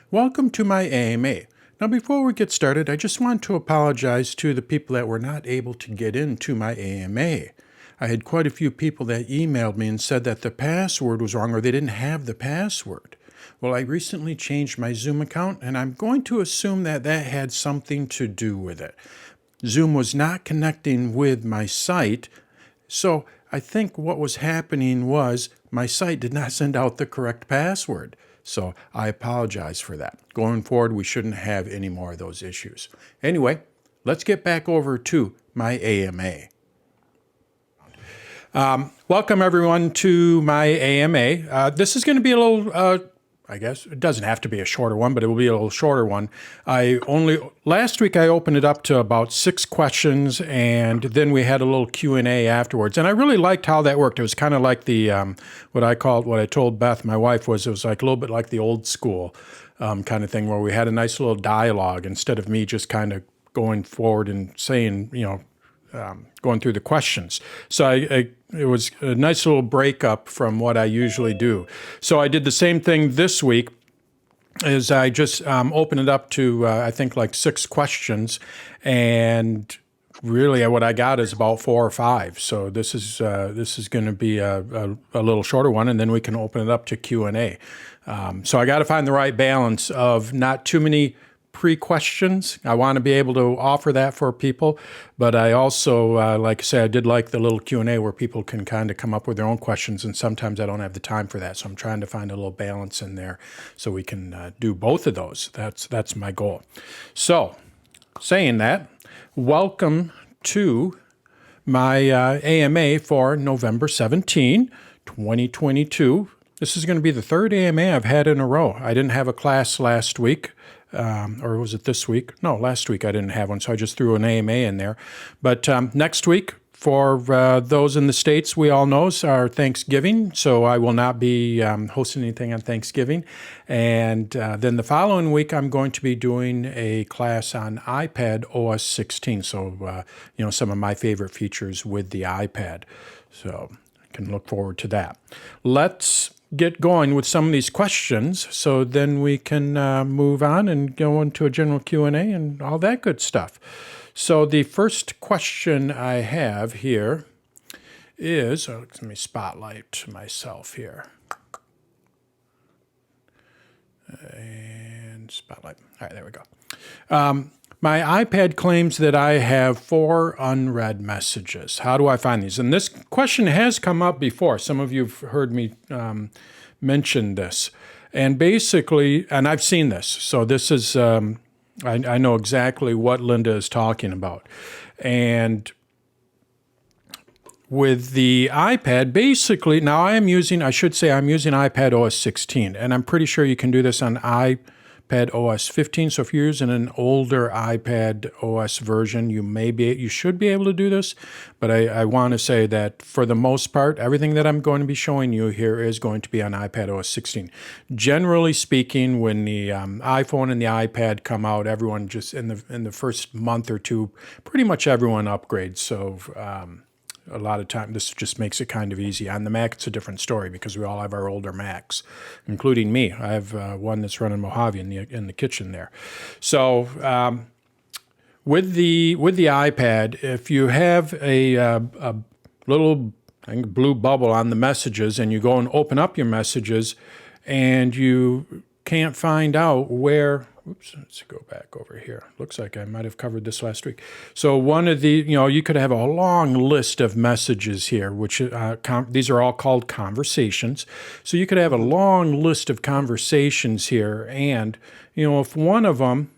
Welcome to my AMA. Now before we get started, I just want to apologize to the people that were not able to get into my AMA. I had quite a few people that emailed me and said that the password was wrong or they didn't have the password. Well, I recently changed my Zoom account and I'm going to assume that that had something to do with it. Zoom was not connecting with my site, so I think what was happening was my site did not send out the correct password. So I apologize for that. Going forward, we shouldn't have any more of those issues. Anyway, let's get back over to my AMA. Welcome everyone to my AMA. This is going to be a little, I guess it doesn't have to be a shorter one, but it will be a little shorter one. Last week I opened it up to about 6 questions, and then we had a little Q&A afterwards. And I really liked how that worked. It was kind of like the, what I told Beth, my wife, was it was like a little bit like the old school kind of thing where we had a nice little dialogue instead of me just kind of going forward and saying, going through the questions. So it was a nice little breakup from what I usually do. So I did the same thing this week. Is I just opened it up to I think like 6 questions, and really what I got is about 4 or 5. So this is going to be a little shorter one, and then we can open it up to Q&A. So I got to find the right balance of not too many pre-questions. I want to be able to offer that for people, but I also, like I say, I did like the little Q&A where people can kind of come up with their own questions, and sometimes I don't have the time for that, so I'm trying to find a little balance in there so we can do both of those. That's my goal. So, saying that, welcome to my AMA for November 17, 2022. This is going to be the 3rd AMA I've had in a row. I didn't have a class last week. Or was it this week? No, last week I didn't have one, so I just threw an AMA in there. But next week, for those in the States, we all know is our Thanksgiving, so I will not be hosting anything on Thanksgiving. And then the following week, I'm going to be doing a class on iPad OS 16, so some of my favorite features with the iPad. So I can look forward to that. Let's get going with some of these questions, so then we can move on and go into a general Q&A and all that good stuff. So the first question I have here is, let me spotlight myself here. And spotlight. All right, there we go. My iPad claims that I have 4 unread messages. How do I find these? And this question has come up before. Some of you have heard me mention this. And basically, and I've seen this. So this is, I know exactly what Linda is talking about. And with the iPad, basically, now I'm using iPad OS 16. And I'm pretty sure you can do this on iPad OS 15. So if you're using an older iPad OS version, you should be able to do this. But I want to say that for the most part, everything that I'm going to be showing you here is going to be on iPad OS 16. Generally speaking, when the iPhone and the iPad come out, everyone just in the first month or two, pretty much everyone upgrades. So a lot of time, this just makes it kind of easy. On the Mac, it's a different story because we all have our older Macs, including me. I have one that's running Mojave in the kitchen there. So with the iPad, if you have a little blue bubble on the messages and you go and open up your messages and you can't find out where. Oops, let's go back over here. Looks like I might have covered this last week. So one of the, you could have a long list of messages here, which these are all called conversations. So you could have a long list of conversations here. And, if one of them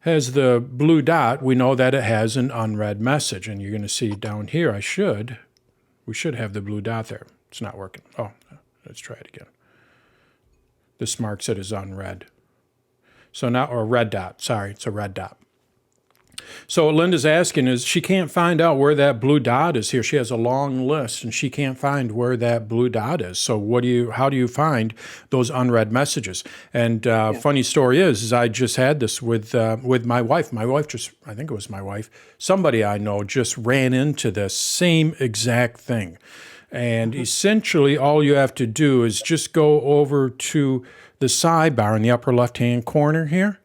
has the blue dot, we know that it has an unread message. And you're going to see down here, we should have the blue dot there. It's not working. Oh, let's try it again. This marks it as unread. So now, or red dot, sorry, it's a red dot. So what Linda's asking is she can't find out where that blue dot is here. She has a long list and she can't find where that blue dot is. So how do you find those unread messages? And funny story is I just had this with my wife. My wife I think it was my wife, somebody I know just ran into this same exact thing. And essentially all you have to do is just go over to the sidebar in the upper left-hand corner here.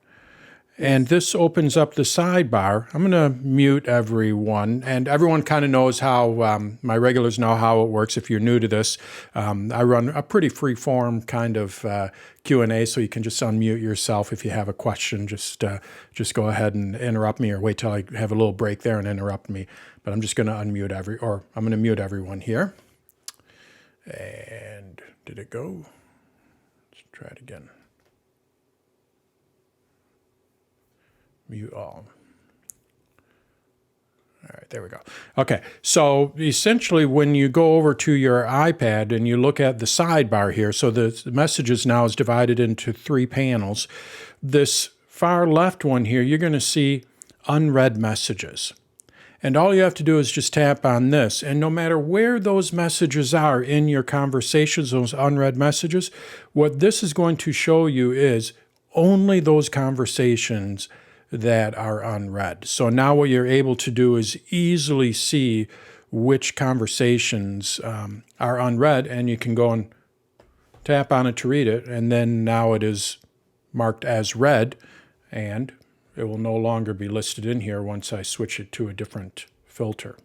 And this opens up the sidebar. I'm going to mute everyone. And everyone kind of knows how, my regulars know how it works. If you're new to this, I run a pretty free-form kind of Q&A, so you can just unmute yourself if you have a question. Just go ahead and interrupt me, or wait till I have a little break there and interrupt me. But I'm just going to unmute I'm going to mute everyone here. And did it go? Let's try it again. Mute all. All right, there we go. Okay, so essentially when you go over to your iPad and you look at the sidebar here, so the messages now is divided into 3 panels. This far left one here, you're going to see unread messages. And all you have to do is just tap on this. And no matter where those messages are in your conversations, those unread messages, what this is going to show you is only those conversations that are unread. So now what you're able to do is easily see which conversations are unread, and you can go and tap on it to read it, and then now it is marked as read, and it will no longer be listed in here once I switch it to a different filter.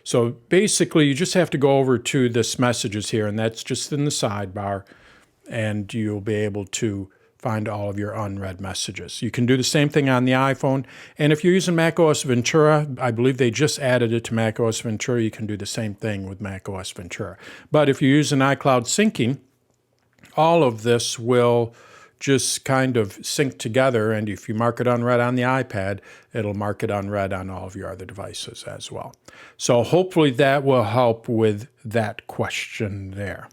So basically you just have to go over to this messages here, and that's just in the sidebar, and you'll be able to find all of your unread messages. You can do the same thing on the iPhone. And if you're using macOS Ventura, I believe they just added it to macOS Ventura. You can do the same thing with macOS Ventura. But if you're using iCloud syncing, all of this will just kind of sync together. And if you mark it unread on the iPad, it'll mark it unread on all of your other devices as well. So hopefully that will help with that question there.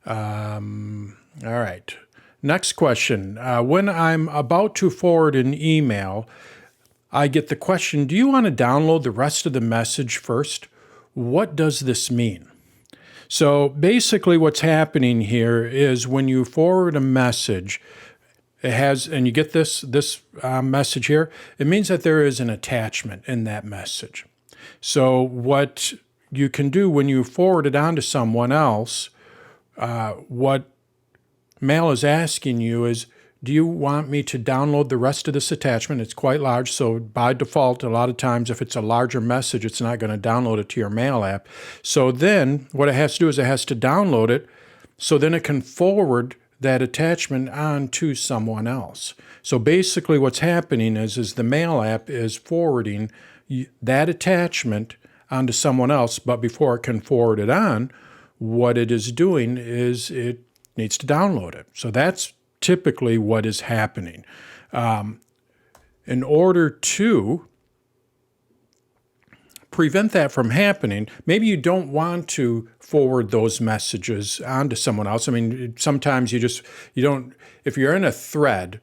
All right. Next question. When I'm about to forward an email, I get the question, do you want to download the rest of the message first? What does this mean? So basically what's happening here is when you forward a message, it has, and you get this message here, it means that there is an attachment in that message. So what you can do when you forward it on to someone else, what Mail is asking you is, do you want me to download the rest of this attachment? It's quite large, so by default, a lot of times if it's a larger message, it's not going to download it to your Mail app. So then what it has to do is it has to download it, so then it can forward that attachment on to someone else. So basically what's happening is the Mail app is forwarding that attachment onto someone else, but before it can forward it on, what it is doing is it needs to download it. So that's typically what is happening. In order to prevent that from happening, maybe you don't want to forward those messages onto someone else. I mean, sometimes you don't, if you're in a thread,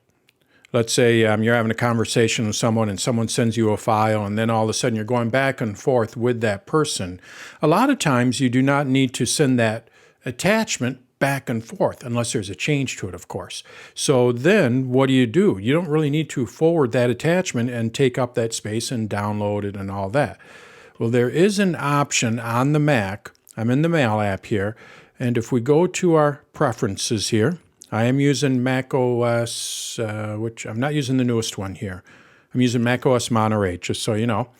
let's say you're having a conversation with someone and someone sends you a file, and then all of a sudden you're going back and forth with that person. A lot of times you do not need to send that attachment back and forth, unless there's a change to it, of course. So then what do? You don't really need to forward that attachment and take up that space and download it and all that. Well, there is an option on the Mac. I'm in the Mail app here, and if we go to our preferences here, I am using Mac OS, which I'm not using the newest one here. I'm using Mac OS Monterey, just so you know.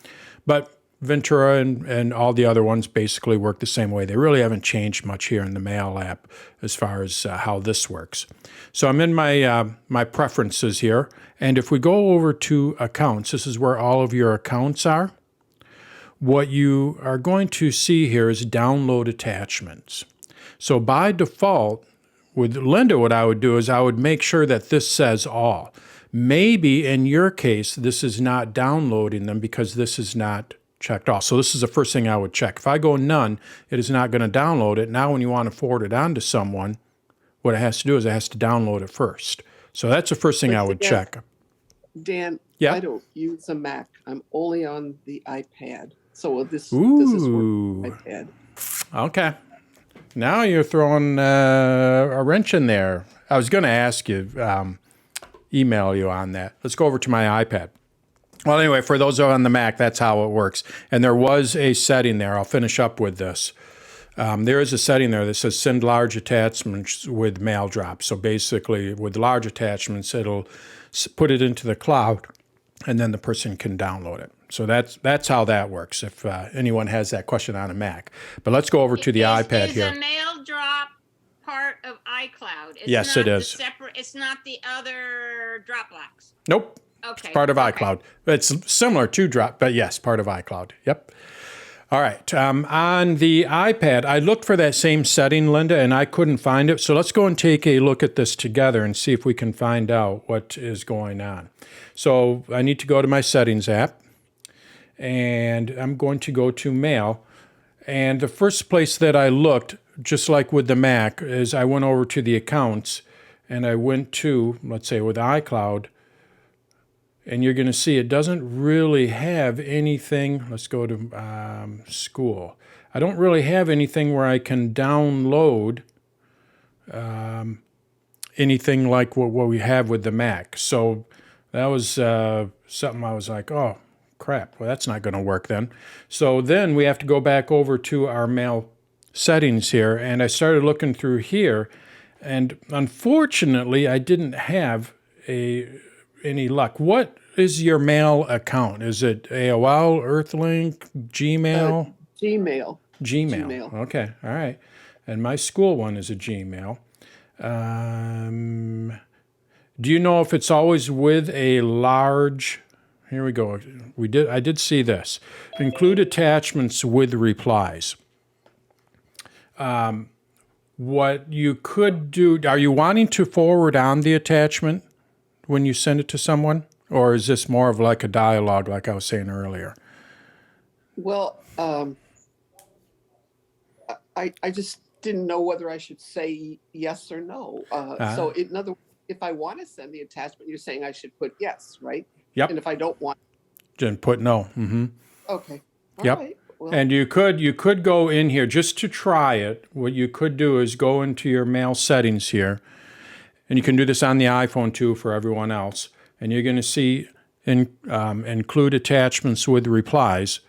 But Ventura and all the other ones basically work the same way. They really haven't changed much here in the Mail app as far as how this works. So I'm in my preferences here, and if we go over to accounts, this is where all of your accounts are. What you are going to see here is download attachments. So by default, with Linda, what I would do is I would make sure that this says all. Maybe in your case, this is not downloading them because this is not checked off. So this is the first thing I would check. If I go none, it is not going to download it. Now when you want to forward it on to someone, what it has to do is it has to download it first. So that's the first thing I would check. Dan, yeah? I don't use a Mac. I'm only on the iPad. So this is for iPad. Okay. Now you're throwing a wrench in there. I was going to ask you, email you on that. Let's go over to my iPad. Well, anyway, for those on the Mac, that's how it works. And there was a setting there. I'll finish up with this. there is a setting there that says send large attachments with mail drop. So basically, with large attachments, it'll put it into the cloud, and then the person can download it. So that's how that works. If anyone has that question on a Mac, but let's go over to the iPad is here. Is a mail drop part of iCloud? It's yes, not it is. Separate. It's not the other Dropbox. Nope. Okay. It's part of iCloud. It's similar to Drop, but yes, part of iCloud. Yep. All right. On the iPad, I looked for that same setting, Linda, and I couldn't find it. So let's go and take a look at this together and see if we can find out what is going on. So I need to go to my Settings app, and I'm going to go to Mail. And the first place that I looked, just like with the Mac, is I went over to the Accounts, and I went to, let's say, with iCloud, and you're going to see it doesn't really have anything. Let's go to School. I don't really have anything where I can download anything like what we have with the Mac. So that was something I was like, oh, crap. Well, that's not going to work then. So then we have to go back over to our Mail settings here, and I started looking through here, and unfortunately, I didn't have any luck. What is your Mail account? Is it AOL, Earthlink, Gmail? Gmail. Gmail. Okay, all right. And my school one is a Gmail. Do you know if it's always with a large? Here we go. I did see this. Include attachments with replies. What you could do, are you wanting to forward on the attachment when you send it to someone? Or is this more of like a dialogue, like I was saying earlier? Well, I just didn't know whether I should say yes or no. So in other words, if I want to send the attachment, you're saying I should put yes, right? Yep. And if I don't want, Then put no. Mm-hmm. okay. All Yep. right. Well, And you could go in here just to try it. What you could do is go into your Mail settings here, and you can do this on the iPhone too for everyone else. And you're going to see include attachments with replies.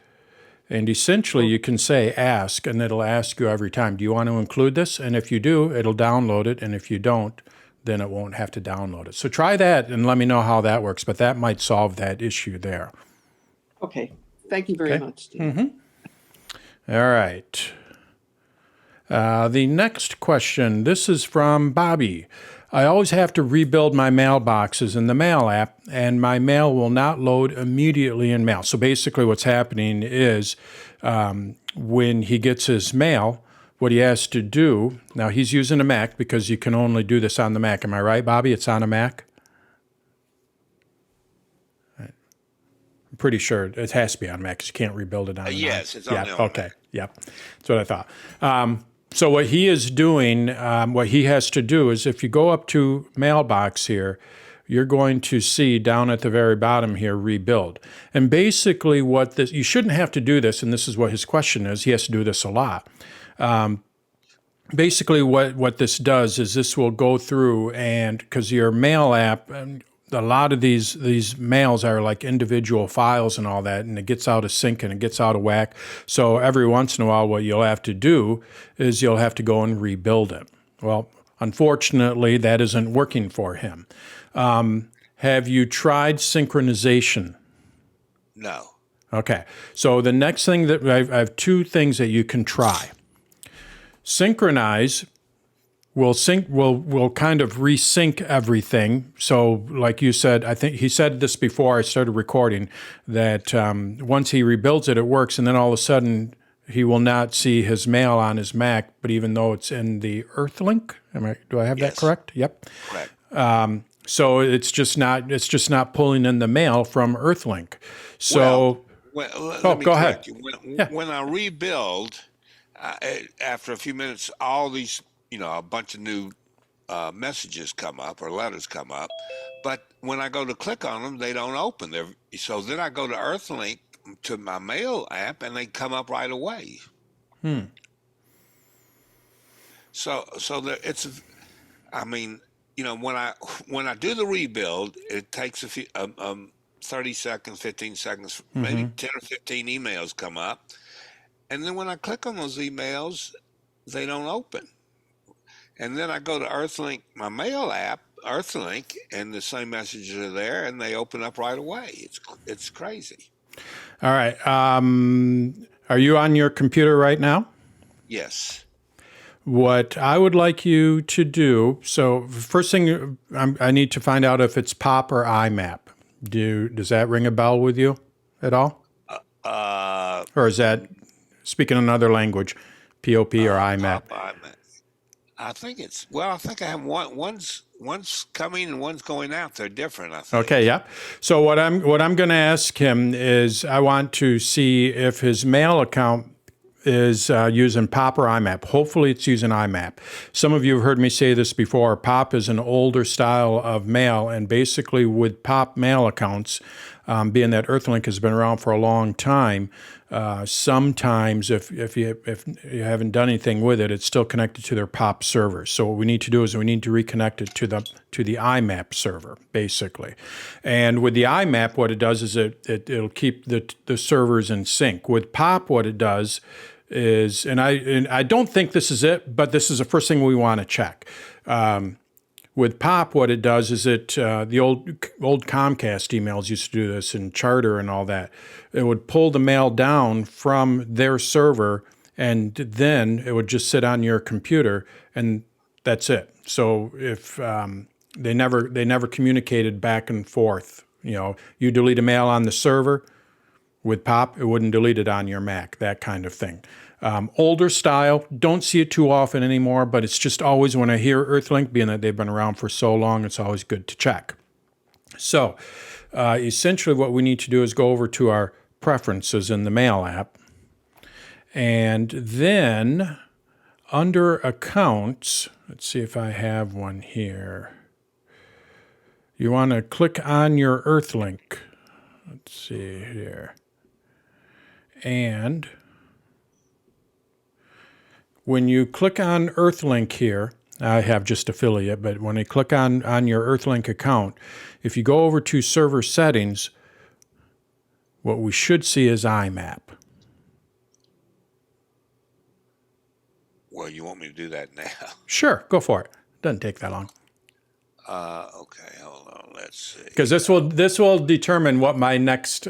And essentially, you can say ask, and it'll ask you every time, do you want to include this? And if you do, it'll download it. And if you don't, then it won't have to download it. So try that and let me know how that works. But that might solve that issue there. okay. Thank you very much, Steve. All right. The next question, this is from Bobby. I always have to rebuild my mailboxes in the Mail app, and my mail will not load immediately in Mail. So basically what's happening is when he gets his mail, what he has to do, now he's using a Mac because you can only do this on the Mac. Am I right, Bobby? It's on a Mac? I'm pretty sure it has to be on Mac because you can't rebuild it on the yes, Mac. it's on the okay. Yep. That's what I thought. So what he is doing, what he has to do is if you go up to Mailbox here, you're going to see down at the very bottom here, rebuild. And basically what this, you shouldn't have to do this, and this is what his question is, he has to do this a lot. Basically what this does is this will go through, and because your Mail app, a lot of these mails are like individual files and all that, and it gets out of sync and it gets out of whack. So every once in a while, what you'll have to do is you'll have to go and rebuild it. Well, unfortunately, that isn't working for him. Have you tried synchronization? No. Okay. So the next thing that I have two things that you can try. Synchronize will kind of resync everything. So like you said, I think he said this before I started recording, that once he rebuilds it, it works, and then all of a sudden he will not see his mail on his Mac, but even though it's in the Earthlink, do I have that correct? Yep. Correct. So it's just not pulling in the mail from Earthlink. So let me go ahead. correct you. When I rebuild, after a few minutes, all these, a bunch of new messages come up or letters come up. But when I go to click on them, they don't open. So then I go to Earthlink to my Mail app, and they come up right away. So it's, I mean, when I do the rebuild, it takes a few 30 seconds, 15 seconds, maybe 10 or 15 emails come up. And then when I click on those emails, they don't open. And then I go to Earthlink, my mail app, Earthlink, and the same messages are there, and they open up right away. It's crazy. All right. Are you on your computer right now? Yes. What I would like you to do, so first thing, I need to find out if it's POP or IMAP. Does that ring a bell with you at all? Or is that, speaking another language, POP or IMAP? I think it's, well, I think I have one's coming and one's going out. They're different, I think. Okay, yeah. So what I'm going to ask him is I want to see if his mail account is using POP or IMAP. Hopefully it's using IMAP. Some of you have heard me say this before. POP is an older style of mail, and basically with POP mail accounts, being that Earthlink has been around for a long time, sometimes if you haven't done anything with it, it's still connected to their POP server. So what we need to do is we need to reconnect it to the IMAP server, basically. And with the IMAP, what it does is it'll keep the servers in sync. With POP, what it does is, and I don't think this is it, but this is the first thing we want to check. With POP, what it does is the old Comcast emails used to do this, and Charter and all that. It would pull the mail down from their server, and then it would just sit on your computer, and that's it. So if they never communicated back and forth. You delete a mail on the server. With POP, it wouldn't delete it on your Mac, that kind of thing. Older style, don't see it too often anymore, but it's just always when I hear Earthlink, being that they've been around for so long, it's always good to check. So essentially what we need to do is go over to our preferences in the Mail app, and then under Accounts, let's see if I have one here. You want to click on your Earthlink. Let's see here. And when you click on Earthlink here, I have just affiliate, but when you click on your Earthlink account, if you go over to server settings, what we should see is IMAP. Well, you want me to do that now? Sure, go for it. Doesn't take that long. Okay, hold on. Let's see. Because this will determine what my next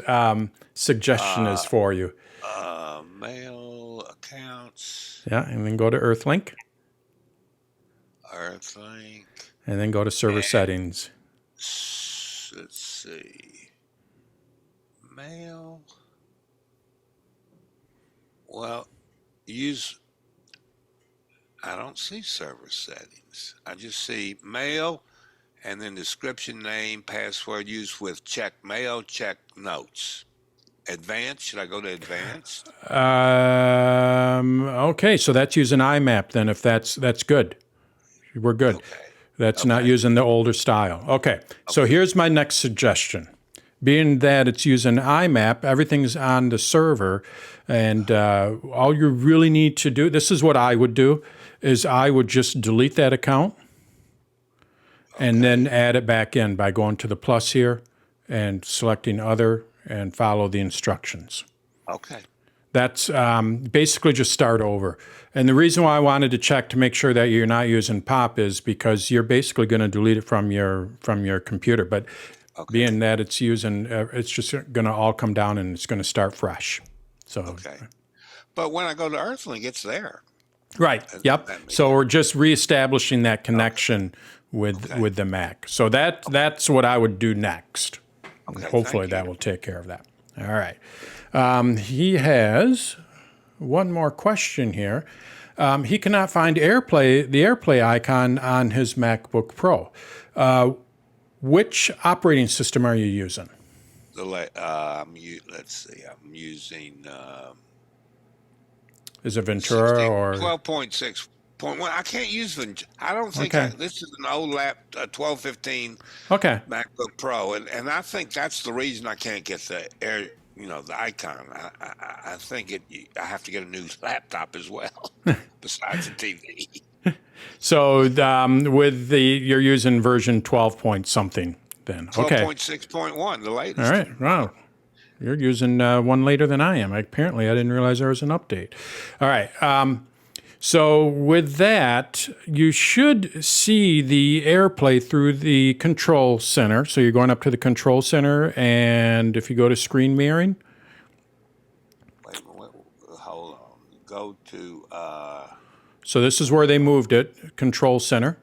suggestion is for you. Mail accounts. Yeah, and then go to Earthlink. Earthlink. And then go to server settings. Let's see. Mail. Well, I don't see server settings. I just see mail and then description, name, password used with check mail, check notes. Advanced, should I go to advanced? Okay, so that's using IMAP then, if that's good. We're good. Okay. That's not using the older style. Okay, so here's my next suggestion. Being that it's using IMAP, everything's on the server, and all you really need to do, this is what I would do, is I would just delete that account and then add it back in by going to the plus here and selecting other and follow the instructions. Okay. That's basically just start over. And the reason why I wanted to check to make sure that you're not using POP is because you're basically going to delete it from your computer. But being that it's using, it's just going to all come down and it's going to start fresh. So. Okay. But when I go to Earthlink, it's there. Right. Yep. So we're just reestablishing that connection with the Mac. So that's what I would do next. Okay, hopefully that will take care of that. All right. He has one more question here. He cannot find the Airplay icon on his MacBook Pro. Which operating system are you using? Let's see. I'm using. Is it Ventura or 12.6.1? I can't use Ventura. I don't think this is an old 1215 MacBook Pro, and I think that's the reason I can't get the the icon. I think I have to get a new laptop as well, besides the TV. So you're using version 12 point something then. 12.6.1, the latest. All right. Wow. You're using one later than I am. Apparently, I didn't realize there was an update. All right. So with that, you should see the Airplay through the control center. So you're going up to the control center, and if you go to screen mirroring, Wait a minute. Hold on. Go to. so this is where they moved it, control center.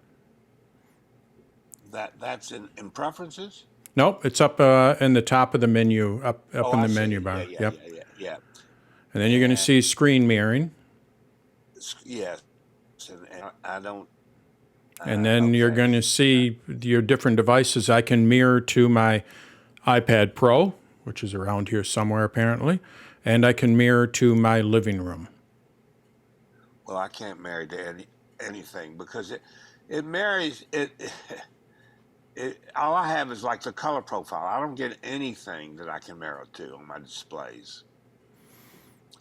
That's in preferences. Nope, it's up in the top of the menu, up Oh, in I the see. menu bar. Yeah. And then you're going to see screen mirroring. Yes, and I don't. And then you're Okay. going to see your different devices. I can mirror to my iPad Pro, which is around here somewhere apparently, and I can mirror to my living room. Well, I can't marry to anything because it marries it. All I have is like the color profile. I don't get anything that I can mirror to on my displays.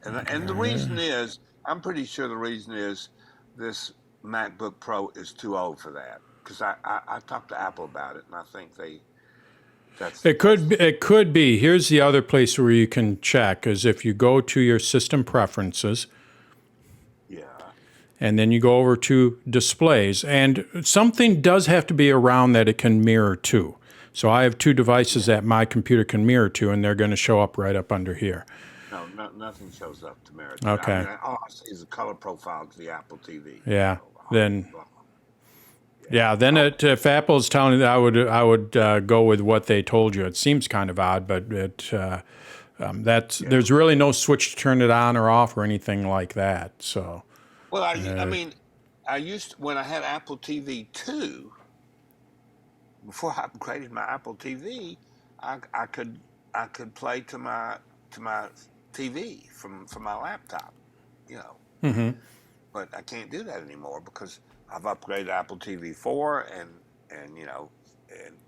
And the reason is, I'm pretty sure the reason is this MacBook Pro is too old for that. Because I talked to Apple about it, and I think It could be. Here's the other place where you can check is if you go to your system preferences, yeah. and then you go over to displays, and something does have to be around that it can mirror to. So I have two devices that my computer can mirror to, and they're going to show up right up under here. No, nothing shows up to mirror. Okay. I mean, all I see is a color profile to the Apple TV. Yeah. Then if Apple's telling you that, I would go with what they told you. It seems kind of odd, but there's really no switch to turn it on or off or anything like that. So. Well, I mean, when I had Apple TV 2, before I upgraded my Apple TV, I could play to my TV from my laptop, you know. Mm-hmm. But I can't do that anymore because I've upgraded Apple TV 4 and you know,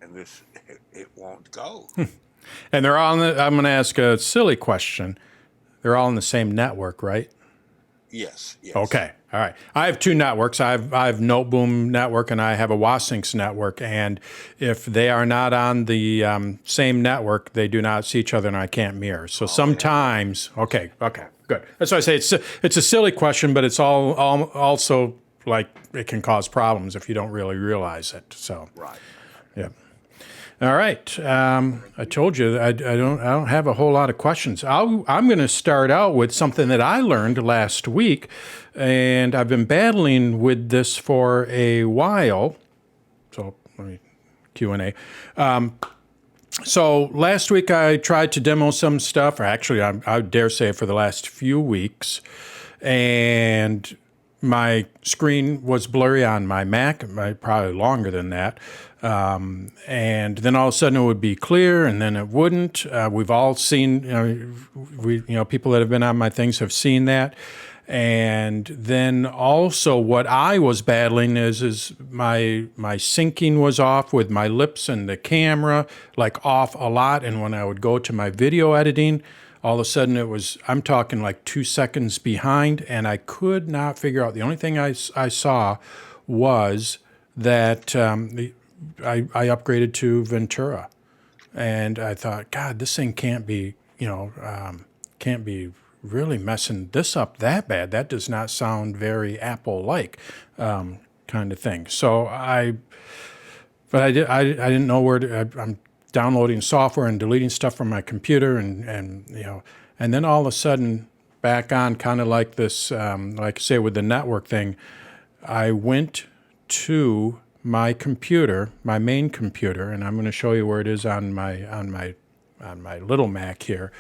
and this it won't go. And they're all I'm going to ask a silly question. They're all on the same network, right? Yes. Okay. All right. I have two networks. I have Noteboom network and I have a Wasinks network. And if they are not on the same network, they do not see each other, and I can't mirror. So sometimes, okay, good. That's why I say it's a silly question, but it's also like it can cause problems if you don't really realize it. So Right. yeah. All right. I told you I don't have a whole lot of questions. I'm going to start out with something that I learned last week, and I've been battling with this for a while. So let me Q&A. So last week I tried to demo some stuff, or actually I dare say for the last few weeks, and my screen was blurry on my Mac, probably longer than that. And then all of a sudden it would be clear, and then it wouldn't. We've all seen, people that have been on my things have seen that. And then also what I was battling is my syncing was off with my lips and the camera, like off a lot. And when I would go to my video editing, all of a sudden I'm talking like 2 seconds behind, and I could not figure out. The only thing I saw was that I upgraded to Ventura, and I thought, God, this thing can't be really messing this up that bad. That does not sound very Apple-like kind of thing. So I didn't know where to. I'm downloading software and deleting stuff from my computer, and then all of a sudden back on, kind of like this, like I say with the network thing, I went to my computer, my main computer, and I'm going to show you where it is on my little Mac here.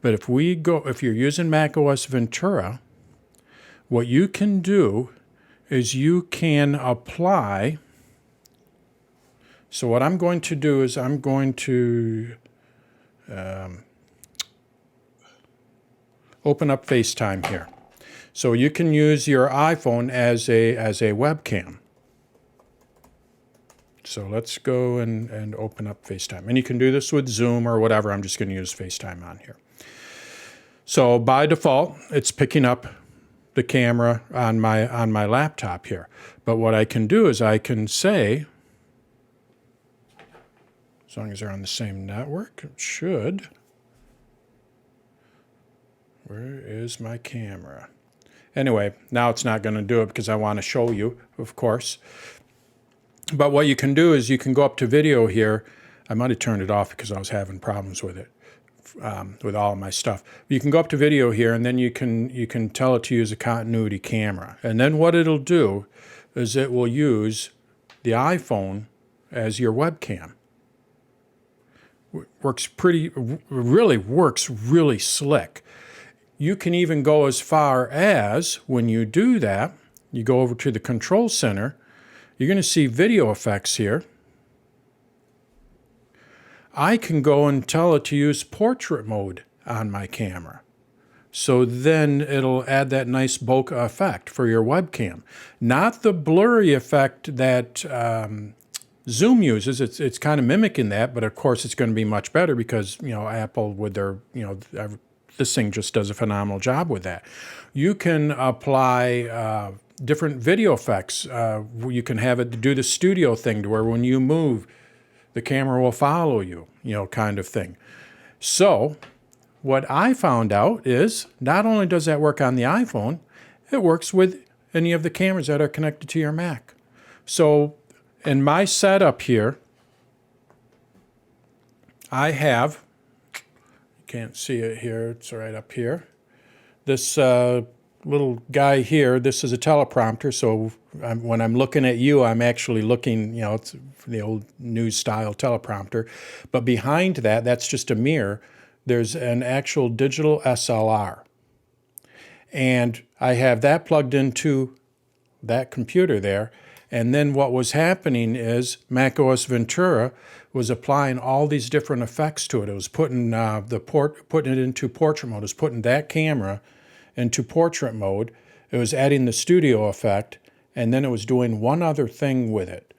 But if you're using macOS Ventura, what you can do is you can apply. So what I'm going to do is I'm going to open up FaceTime here. So you can use your iPhone as a webcam. So let's go and open up FaceTime. And you can do this with Zoom or whatever. I'm just going to use FaceTime on here. So by default, it's picking up the camera on my laptop here. But what I can do is I can say, as long as they're on the same network, it should. Where is my camera? Anyway, now it's not going to do it because I want to show you, of course. But what you can do is you can go up to video here. I might have turned it off because I was having problems with it, with all of my stuff. You can go up to video here, and then you can tell it to use a continuity camera. And then what it'll do is it will use the iPhone as your webcam. Really works really slick. You can even go as far as, when you do that, you go over to the control center, you're going to see video effects here. I can go and tell it to use portrait mode on my camera. So then it'll add that nice bokeh effect for your webcam. Not the blurry effect that Zoom uses. It's kind of mimicking that, but of course it's going to be much better because, Apple with their, this thing just does a phenomenal job with that. You can apply different video effects. You can have it do the studio thing to where when you move, the camera will follow you, kind of thing. So what I found out is not only does that work on the iPhone, it works with any of the cameras that are connected to your Mac. So in my setup here, I have, you can't see it here, it's right up here, this little guy here. This is a teleprompter, so when I'm looking at you, I'm actually looking, it's the old news style teleprompter. But behind that, that's just a mirror. There's an actual digital SLR. And I have that plugged into that computer there. And then what was happening is macOS Ventura was applying all these different effects to it. It was putting putting it into portrait mode. It was putting that camera into portrait mode. It was adding the studio effect, and then it was doing one other thing with it,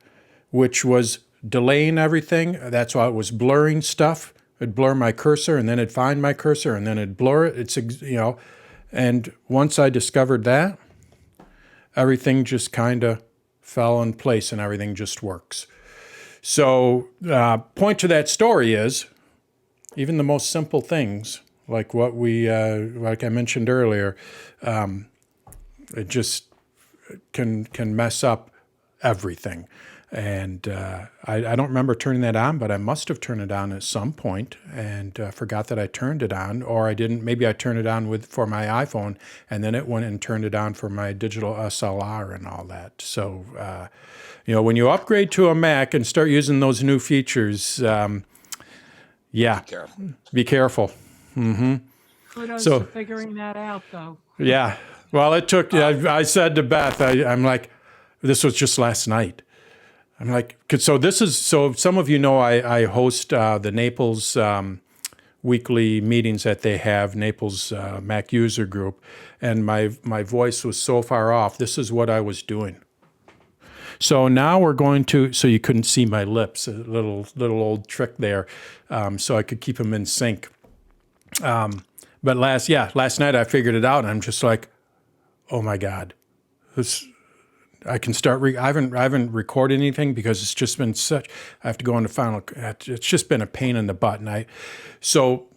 which was delaying everything. That's why it was blurring stuff. It'd blur my cursor, and then it'd find my cursor, and then it'd blur it. And once I discovered that, everything just kind of fell in place, and everything just works. So, point to that story is, even the most simple things, like what like I mentioned earlier, it just can mess up everything. And I don't remember turning that on, but I must have turned it on at some point and forgot that I turned it on, or I didn't. Maybe I turned it on for my iPhone, and then it went and turned it on for my digital SLR and all that. So, when you upgrade to a Mac and start using those new features, be careful. Mm-hmm. Kudos to figuring that out, though. Yeah. Well, it took, I said to Beth, I'm like, this was just last night. I'm like, so some of you know I host the Naples weekly meetings that they have, Naples Mac user group, and my voice was so far off. This is what I was doing. So now we're going to, so you couldn't see my lips, a little old trick there, so I could keep them in sync. But last night I figured it out, and I'm just like, oh my God, I can start. I haven't recorded anything because it's just been I have to go into Final. It's just been a pain in the butt. So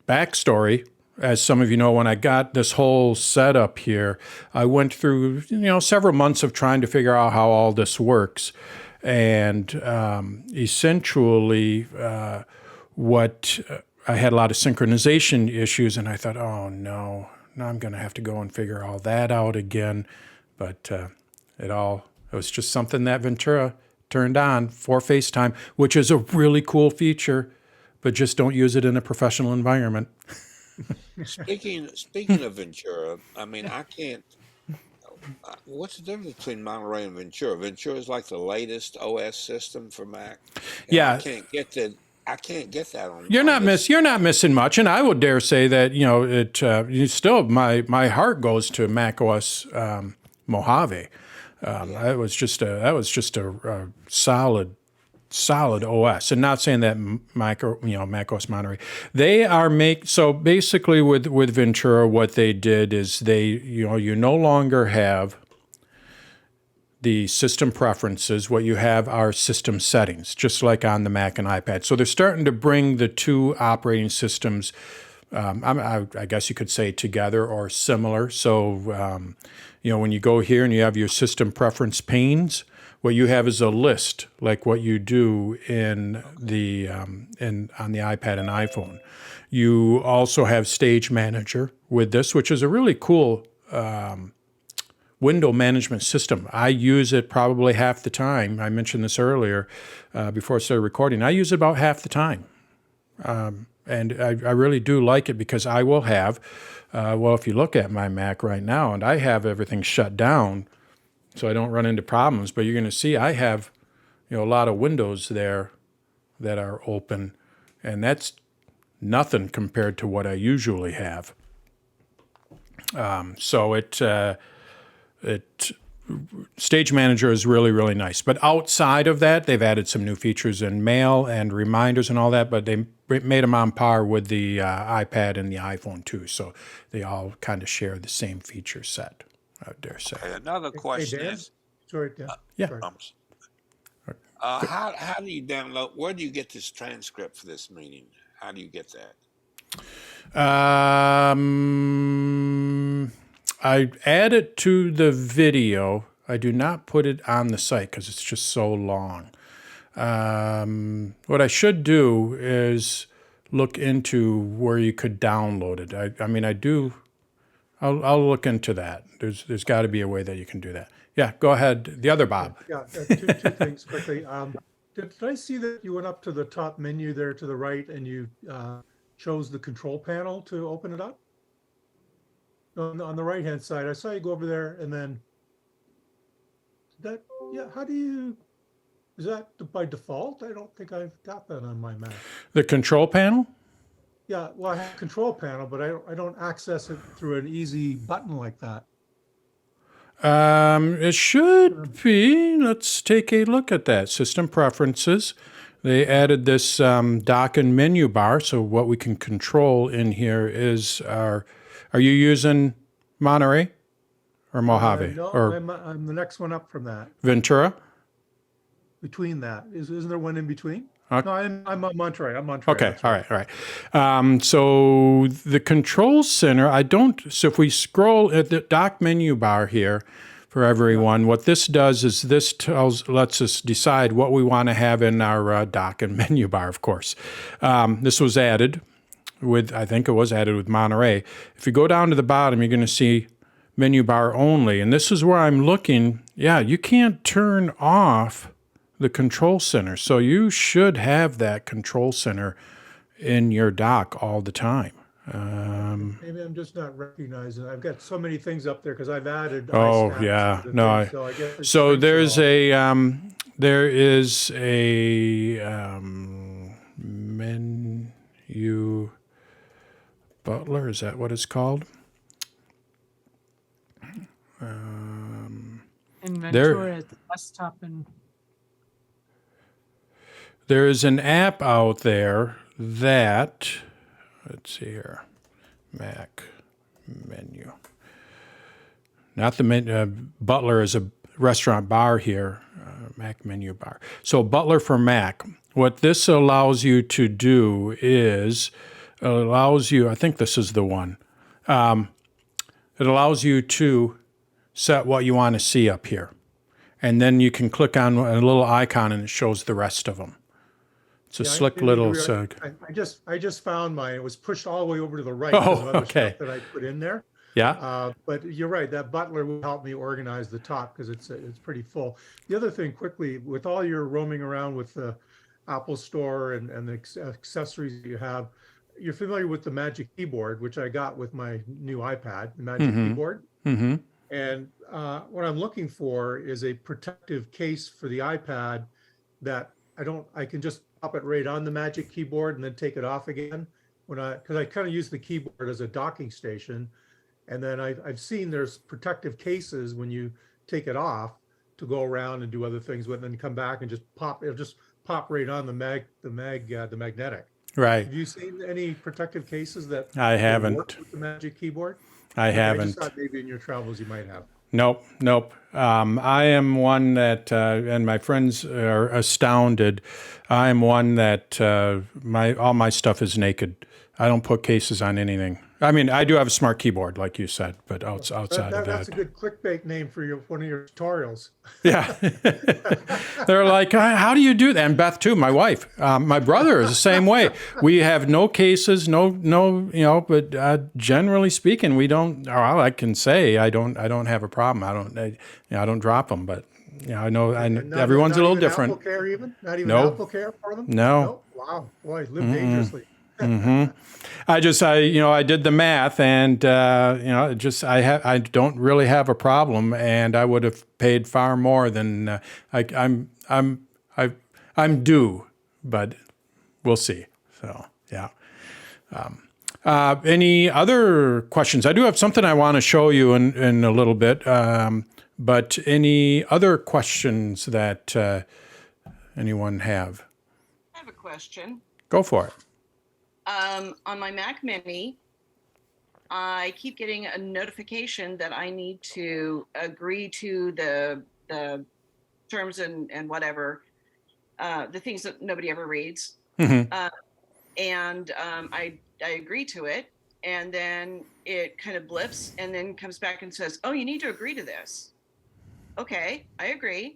backstory, as some of you know, when I got this whole setup here, I went through several months of trying to figure out how all this works, and essentially I had a lot of synchronization issues, and I thought, oh no, now I'm going to have to go and figure all that out again. But it was just something that Ventura turned on for FaceTime, which is a really cool feature, but just don't use it in a professional environment. Speaking of Ventura, I mean, I can't. What's the difference between Monterey and Ventura? Ventura is like the latest OS system for Mac. Yeah, I can't get that on. You're not missing much, and I would dare say that my heart goes to Mac OS Mojave. That was just a solid OS, and not saying that Mac OS Monterey. They are so basically with Ventura, what they did is you no longer have the system preferences. What you have are system settings, just like on the Mac and iPad. So they're starting to bring the two operating systems I guess you could say together or similar. So, when you go here and you have your system preference panes, what you have is a list, like what you do in the on the iPad and iPhone. You also have Stage Manager with this, which is a really cool window management system. I use it probably half the time. I mentioned this earlier before I started recording. I use it about half the time. And I really do like it because I will have, if you look at my Mac right now, and I have everything shut down so I don't run into problems, but you're going to see I have, a lot of windows there that are open, and that's nothing compared to what I usually have. So Stage Manager is really, really nice. But outside of that, they've added some new features in Mail and reminders and all that, but they made them on par with the iPad and the iPhone too. So they all kind of share the same feature set, I dare say. Okay, another question Dan? is, Sorry, Dan. Yeah. Sorry. how do you download? Where do you get this transcript for this meeting? How do you get that? I add it to the video. I do not put it on the site because it's just so long. What I should do is look into where you could download it. I do. I'll look into that. There's got to be a way that you can do that. Yeah, go ahead. The other Bob. Yeah, two things quickly. Did I see that you went up to the top menu there to the right and you chose the control panel to open it up? On the right-hand side, I saw you go over there and then is that by default? I don't think I've got that on my Mac. The control panel? Yeah, well, I have a control panel, but I don't access it through an easy button like that. It should be. Let's take a look at that. System preferences. They added this dock and menu bar, so what we can control in here is our. Are you using Monterey or Mojave No, or I'm the next one up from that. Ventura? Between that, isn't there one in between? Okay. No, I'm on Monterey. I'm Monterey. Okay, That's all right. So the control center, so if we scroll at the dock menu bar here for everyone, what this does is this lets us decide what we want to have in our dock and menu bar, of course. This was added I think it was added with Monterey. If you go down to the bottom, you're going to see menu bar only. And this is where I'm looking. Yeah, you can't turn off the control center. So you should have that control center in your dock all the time. Maybe I'm just not recognizing. I've got so many things up there because I've added. Oh iSnaps yeah, to the no. thing, so I guess it's So functional. there is a menu butler. Is that what it's called? Inventory at the desktop and There is an app out there that, let's see here, Mac menu. Not the Butler is a restaurant bar here, Mac menu bar. So Butler for Mac. What this allows you to do is, I think this is the one. It allows you to set what you want to see up here. And then you can click on a little icon and it shows the rest of them. It's a Yeah, slick maybe little. you're right. I just found mine. It was pushed all the way over to the right. Oh, because of other okay. stuff that I put in there. Yeah. But you're right. That Butler will help me organize the top because it's pretty full. The other thing, quickly, with all your roaming around with the Apple Store and the accessories that you have, you're familiar with the Magic Keyboard, which I got with my new iPad, the Magic Keyboard. Mm-hmm. And what I'm looking for is a protective case for the iPad that I can just pop it right on the Magic Keyboard and then take it off again because I kind of use the keyboard as a docking station. And then I've seen there's protective cases when you take it off to go around and do other things with, and then come back and it'll just pop right on the magnetic. Right. Have you seen any protective cases that I haven't. work with the Magic Keyboard? I I haven't. just thought maybe in your travels you might have. Nope, nope. I am one that, and my friends are astounded. I am one that all my stuff is naked. I don't put cases on anything. I mean, I do have a smart keyboard, like you said, but outside of That's a that, good clickbait name for one of your tutorials. yeah. They're like, how do you do that? And Beth too, my wife. My brother is the same way. We have no cases, no, but generally speaking, we don't. Or all I can say, I don't have a problem. I don't drop them. But I know, Not- everyone's not a little even different. Apple Care even? Not even No. Apple Care for them? No. Wow. Boy, live dangerously. I did the math, and I don't really have a problem, and I would have paid far more than I'm due, but we'll see. So yeah. Any other questions? I do have something I want to show you in a little bit, but any other questions that anyone have? I have a question. Go for it. On my Mac Mini, I keep getting a notification that I need to agree to the terms and whatever, the things that nobody ever reads. Mm-hmm. I agree to it, and then it kind of blips and then comes back and says, "Oh, you need to agree to this." Okay, I agree.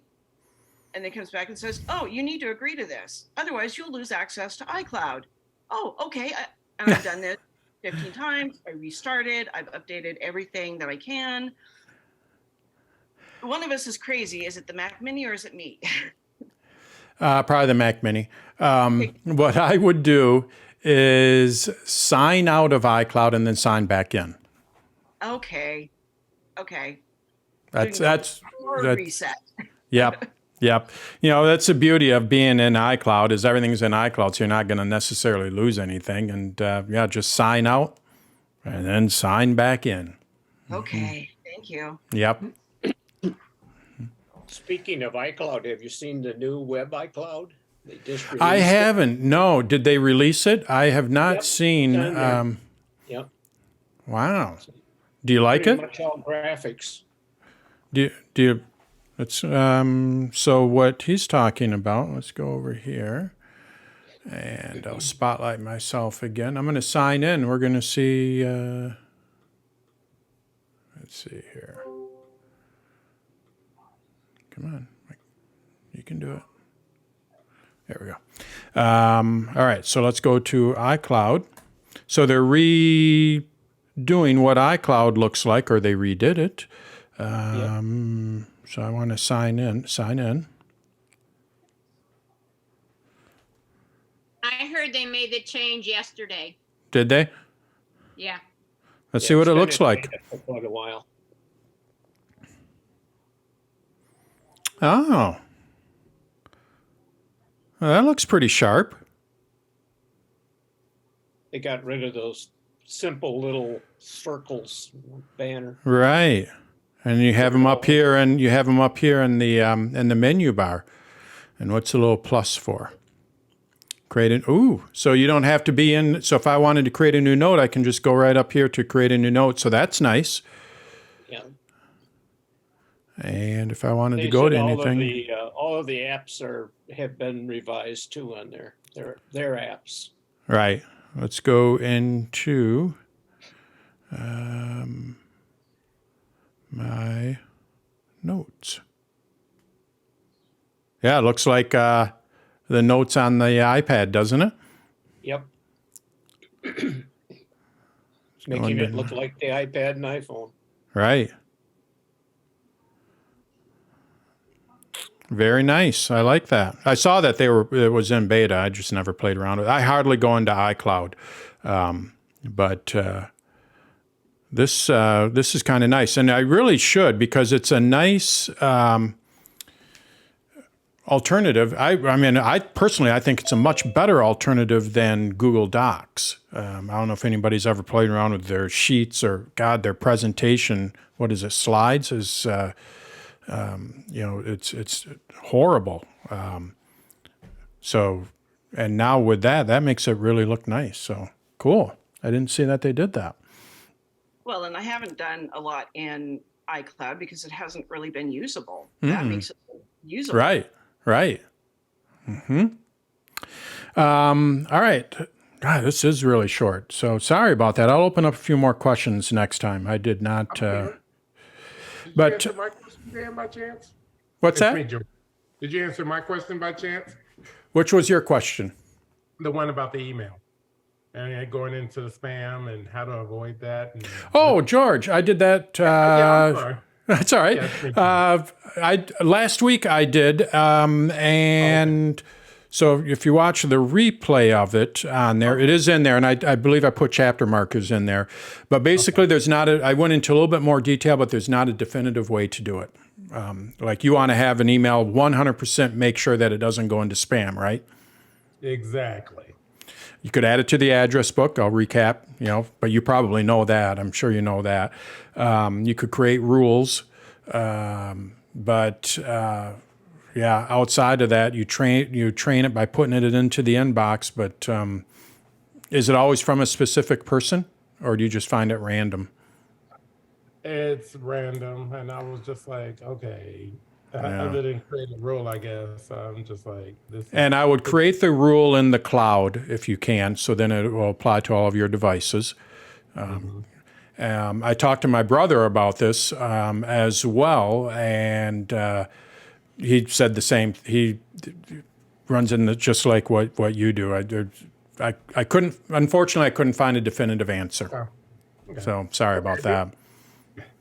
And then comes back and says, "Oh, you need to agree to this. Otherwise, you'll lose access to iCloud." Oh, okay. And I've done this 15 times. I restarted. I've updated everything that I can. One of us is crazy. Is it the Mac Mini or is it me? Probably the Mac Mini. What I would do is sign out of iCloud and then sign back in. Okay. That's Reset. Yep. That's the beauty of being in iCloud is everything's in iCloud, so you're not going to necessarily lose anything. And just sign out and then sign back in. Okay. Thank you. Yep. Speaking of iCloud, have you seen the new web iCloud? They just released I it. haven't. No. Did they release it? I have not Yep, seen. it's on there. Yep. Wow. Do you like Pretty it? much all graphics. Do you? It's so what he's talking about. Let's go over here, and I'll spotlight myself again. I'm going to sign in. We're going to see. Let's see here. Come on, you can do it. There we go. All right, so let's go to iCloud. So they're redoing what iCloud looks like, or they redid it. So I want to sign in. I heard they made the change yesterday. Did they? Yeah. Let's see what it It's been looks in like. beta for quite a while. Oh. Well, that looks pretty sharp. They got rid of those simple little circles banner. Right. And you have them up here, and you have them up here in the menu bar. And what's the little plus for? Create an, so you don't have to be in. So if I wanted to create a new note, I can just go right up here to create a new note. So that's nice. Yeah. And if I wanted They to go said to anything, all of the apps have been revised too on their apps. right. Let's go into my notes. Yeah, it looks like the notes on the iPad, doesn't it? Yep. Making it look like the iPad and iPhone. Right. Very nice. I like that. I saw that it was in beta. I just never played around with it. I hardly go into iCloud, but this is kind of nice, and I really should because it's a nice alternative. I mean, I personally think it's a much better alternative than Google Docs. I don't know if anybody's ever played around with their sheets or their presentation. What is it? Slides is. It's horrible. And now with that makes it really look nice. So cool. I didn't see that they did that. Well, and I haven't done a lot in iCloud because it hasn't really been usable. That makes it usable. Right. All right. God, this is really short. So sorry about that. I'll open up a few more questions next time. I did not. Did but- you answer my question, Dan, by chance? What's It's me, that? Joe. Did you answer my question by chance? Which was your question? The one about the email and going into the spam and how to avoid that. And, Oh, George, I did that. I'm sorry. That's all right. Yeah, thank you. Last week I did, and so if you watch the replay of it on there, it is in there, and I believe I put chapter markers in there. But basically, there's not a. I went into a little bit more detail, but there's not a definitive way to do it. Like you want to have an email 100% make sure that it doesn't go into spam, right? Exactly. You could add it to the address book. I'll recap, but you probably know that. I'm sure you know that. You could create rules, but outside of that, you train it by putting it into the inbox. But is it always from a specific person, or do you just find it random? It's random. And I was just like, okay. I didn't create a rule, I guess. I'm just like, this. And I would create the rule in the cloud if you can, so then it will apply to all of your devices. I talked to my brother about this as well, and he said the same. He runs into just like what you do. I couldn't, unfortunately, I couldn't find a definitive answer. Oh, okay. So sorry about that.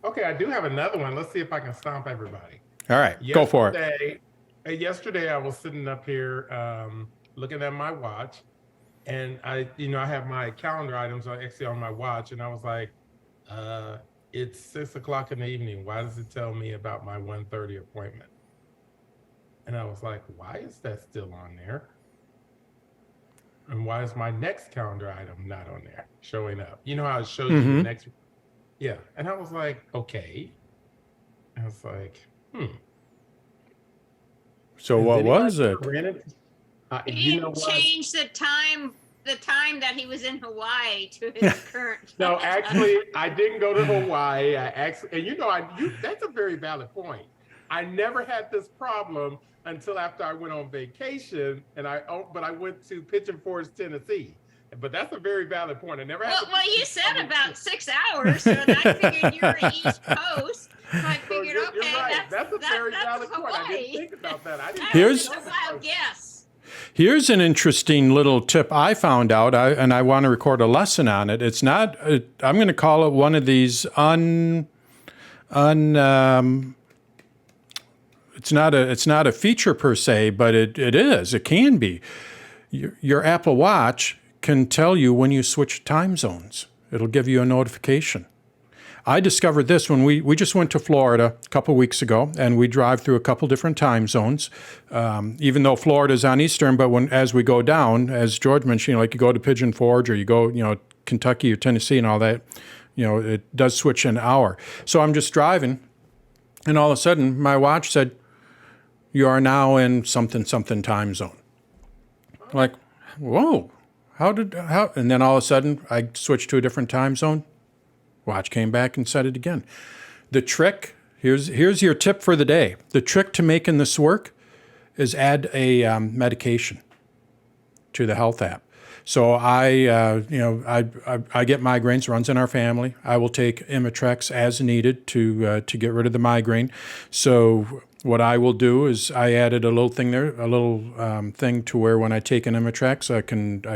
Okay, I do have another one. Let's see if I can stomp everybody. All right, go for it. Yesterday, I was sitting up here looking at my watch, and I have my calendar items actually on my watch, and I was like, it's 6 o'clock in the evening. Why does it tell me about my 1:30 appointment? And I was like, why is that still on there? And why is my next calendar item not on there, showing up? You know how it shows you the next? Yeah. And I was like, okay. I was like, So what was it? He didn't change the time that he was in Hawaii to his current. No, actually, I didn't go to Hawaii. And that's a very valid point. I never had this problem until after I went on vacation, but I went to Pigeon Forge, Tennessee. But that's a very valid point. I never had. Well, you said about 6 hours, so I figured you were East Coast. So I figured, you're okay, right. That's a very that's valid point. I Hawaii. didn't think about that. I didn't. Here's- No wild guess. Here's an interesting little tip I found out, and I want to record a lesson on it. It's not. I'm going to call it one of these It's not a feature per se, but it is. It can be. Your Apple Watch can tell you when you switch time zones. It'll give you a notification. I discovered this when we just went to Florida a couple weeks ago, and we drive through a couple different time zones. Even though Florida's on Eastern, but as we go down, as George mentioned, like you go to Pigeon Forge or you go, Kentucky or Tennessee and all that, it does switch an hour. So I'm just driving, and all of a sudden my watch said, "You are now in something time zone." Like, whoa, how? And then all of a sudden I switched to a different time zone. Watch came back and said it again. The trick, here's your tip for the day. The trick to making this work is add a medication to the health app. So I get migraines, runs in our family. I will take Imitrex as needed to get rid of the migraine. So what I will do is I added a little thing there, a little thing to where when I take an Imitrex, I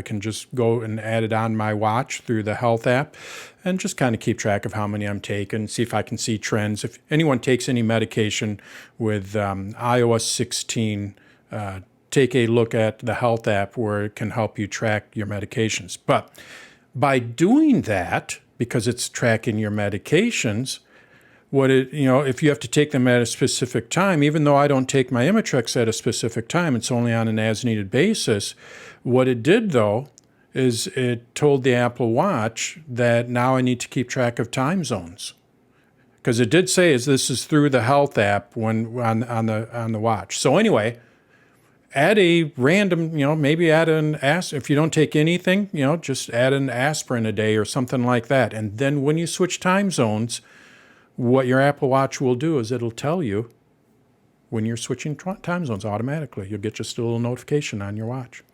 can just go and add it on my watch through the health app, and just kind of keep track of how many I'm taking, see if I can see trends. If anyone takes any medication with iOS 16, take a look at the health app where it can help you track your medications. But by doing that, because it's tracking your medications, if you have to take them at a specific time, even though I don't take my Imitrex at a specific time, it's only on an as-needed basis. What it did, though, is it told the Apple Watch that now I need to keep track of time zones. Because it did say this is through the health app when on the watch. So anyway, add a random, maybe add an if you don't take anything, just add an aspirin a day or something like that. And then when you switch time zones, what your Apple Watch will do is it'll tell you when you're switching time zones automatically. You'll get just a little notification on your watch.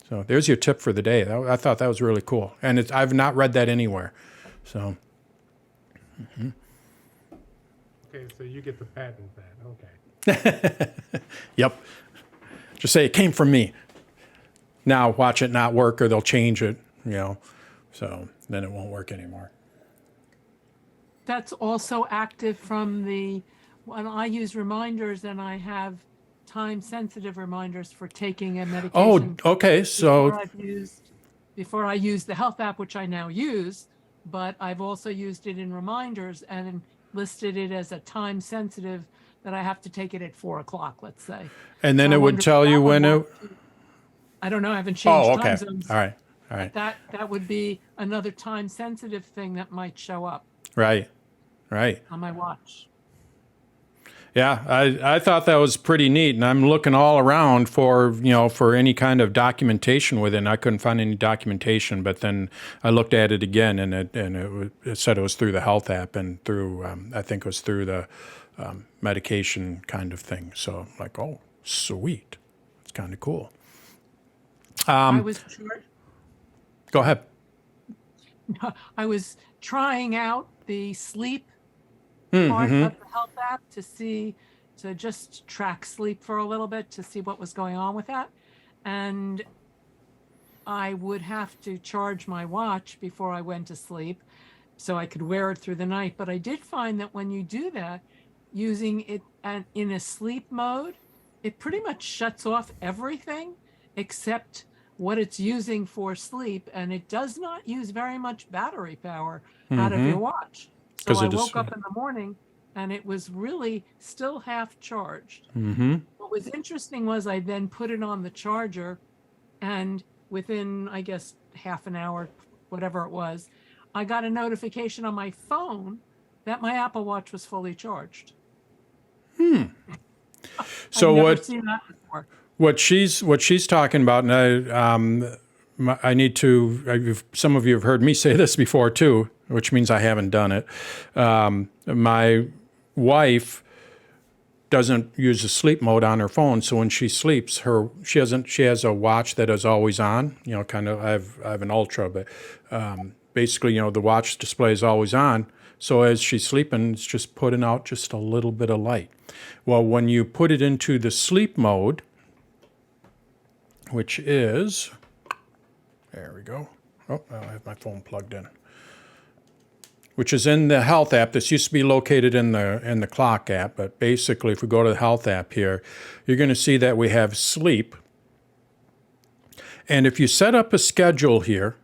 So there's your tip for the day. I thought that was really cool. And I've not read that anywhere. So. Okay, so you get to patent that. Okay. Yep. Just say it came from me. Now watch it not work, or they'll change it, so then it won't work anymore. That's also active from when I use reminders, and I have time-sensitive reminders for taking a medication. Oh, okay. So before I use the health app, which I now use, but I've also used it in reminders and listed it as a time-sensitive that I have to take it at 4 o'clock, let's say. And then So it would tell you when it. I don't know. I haven't changed Oh, okay. time zones. All right. That would be another time-sensitive thing that might show up. Right. On my watch. Yeah, I thought that was pretty neat, and I'm looking all around for any kind of documentation with it. And I couldn't find any documentation, but then I looked at it again, and it said it was through the health app and through I think it was through the medication kind of thing. So I'm like, oh, sweet, it's kind of cool. Go ahead. I was trying out the sleep part of the health app to just track sleep for a little bit to see what was going on with that. And I would have to charge my watch before I went to sleep so I could wear it through the night. But I did find that when you do that, using it in a sleep mode, it pretty much shuts off everything except what it's using for sleep. And it does not use very much battery power out of your watch. So I woke up in the morning and it was really still half charged. What was interesting was I then put it on the charger, and within, I guess, half an hour, whatever it was, I got a notification on my phone that my Apple Watch was fully charged. So I've never seen that before. What she's talking about, and I need to. Some of you have heard me say this before too, which means I haven't done it. My wife doesn't use the sleep mode on her phone, so when she sleeps, she has a watch that is always on. Kind of. I have an Ultra, but basically, the watch display is always on. So as she's sleeping, it's just putting out just a little bit of light. Well, when you put it into the sleep mode, which is, there we go. Oh, I have my phone plugged in. Which is in the health app. This used to be located in the clock app, but basically if we go to the health app here, you're going to see that we have sleep. And if you set up a schedule here,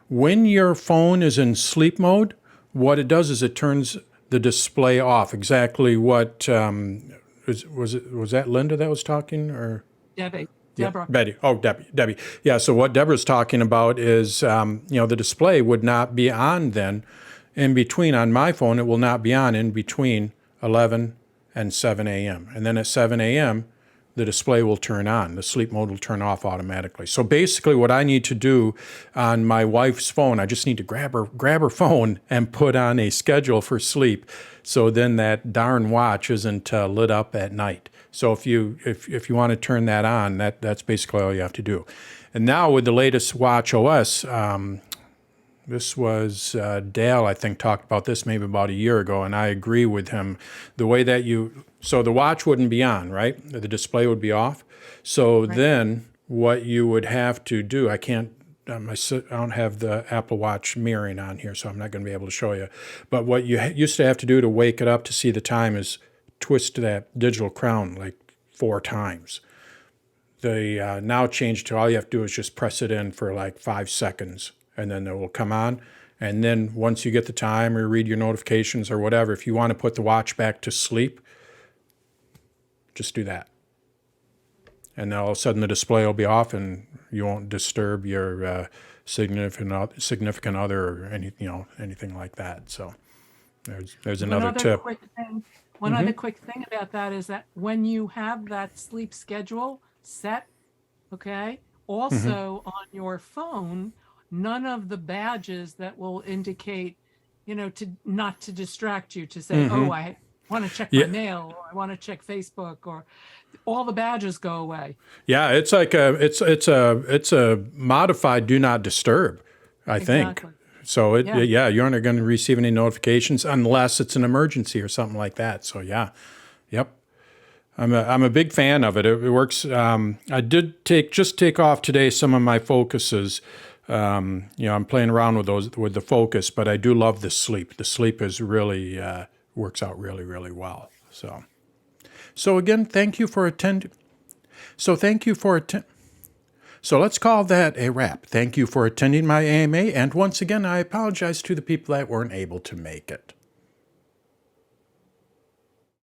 when your phone is in sleep mode, what it does is it turns the display off. Exactly what, was that Linda that was talking, or? Deborah. Yeah, Betty. Oh, Debbie. Yeah, so what Deborah's talking about is, the display would not be on then in between. On my phone, it will not be on in between 11 and 7 a.m. And then at 7 a.m., the display will turn on. The sleep mode will turn off automatically. So basically what I need to do on my wife's phone, I just need to grab her phone and put on a schedule for sleep. So then that darn watch isn't lit up at night. So if you want to turn that on, that's basically all you have to do. And now with the latest watch OS, this was Dale, I think, talked about this maybe about a year ago, and I agree with him. The way that so the watch wouldn't be on, right? The display would be off. So then what you would have to do, I don't have the Apple Watch mirroring on here, so I'm not going to be able to show you. But what you used to have to do to wake it up to see the time is twist that digital crown like 4 times. They now changed to all you have to do is just press it in for like 5 seconds, and then it will come on. And then once you get the time or read your notifications or whatever, if you want to put the watch back to sleep, just do that. And then all of a sudden the display will be off, and you won't disturb your significant other or anything like that. So there's another tip. One other quick thing about that is that when you have that sleep schedule set, also on your phone, none of the badges that will indicate to not to distract you, to say, oh, I want to check my mail, or I want to check Facebook, or all the badges go away. Yeah, it's like it's a modified do not disturb, I think. Exactly. So you aren't going to receive any notifications unless it's an emergency or something like that. So yep. I'm a big fan of it. It works. I did take off today some of my focuses. I'm playing around with the focus, but I do love the sleep. The sleep is really works out really, really well. So again, thank you for attending. So let's call that a wrap. Thank you for attending my AMA, and once again, I apologize to the people that weren't able to make it.